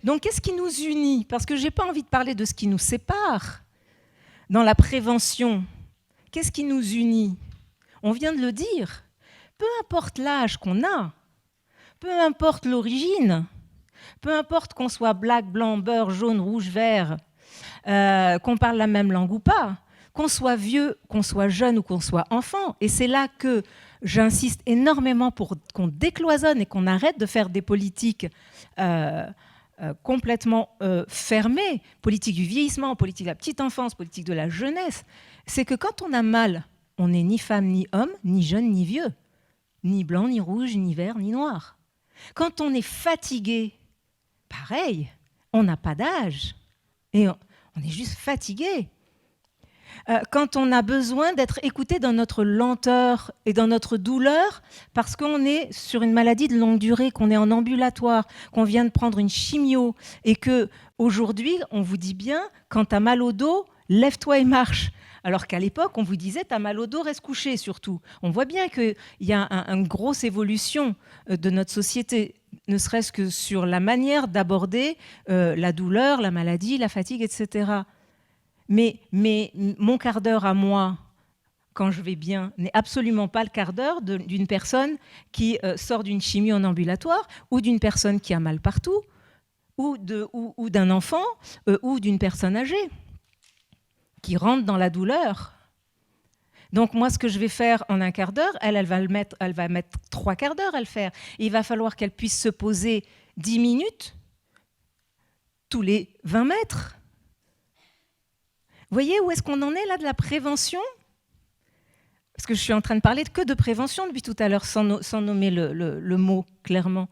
Donc, qu'est-ce qui nous unit? Parce que je n'ai pas envie de parler de ce qui nous sépare. Dans la prévention, qu'est-ce qui nous unit? On vient de le dire. Peu importe l'âge qu'on a, peu importe l'origine, peu importe qu'on soit black, blanc, beurre, jaune, rouge, vert, qu'on parle la même langue ou pas, qu'on soit vieux, qu'on soit jeune ou qu'on soit enfant. Et c'est là que j'insiste énormément pour qu'on décloisonne et qu'on arrête de faire des politiques complètement fermées, politique du vieillissement, politique de la petite enfance, politique de la jeunesse. C'est que quand on a mal, on n'est ni femme, ni homme, ni jeune, ni vieux, ni blanc, ni rouge, ni vert, ni noir. Quand on est fatigué, pareil, on n'a pas d'âge. Et on est juste fatigué. Quand on a besoin d'être écouté dans notre lenteur et dans notre douleur, parce qu'on est sur une maladie de longue durée, qu'on est en ambulatoire, qu'on vient de prendre une chimio, et qu'aujourd'hui, on vous dit bien, quand tu as mal au dos, lève-toi et marche. Alors qu'à l'époque, on vous disait, tu as mal au dos, reste couché surtout. On voit bien qu'il y a une grosse évolution de notre société, ne serait-ce que sur la manière d'aborder la douleur, la maladie, la fatigue, etc. Mais mon quart d'heure à moi, quand je vais bien, n'est absolument pas le quart d'heure d'une personne qui sort d'une chimie en ambulatoire, ou d'une personne qui a mal partout, ou d'un enfant, ou d'une personne âgée qui rentre dans la douleur. Donc moi, ce que je vais faire en un quart d'heure, elle va mettre 3 quarts d'heure à le faire. Et il va falloir qu'elle puisse se poser 10 minutes tous les 20 mètres. Vous voyez où est-ce qu'on en est là de la prévention? Parce que je suis en train de parler que de prévention depuis tout à l'heure, sans nommer le mot clairement.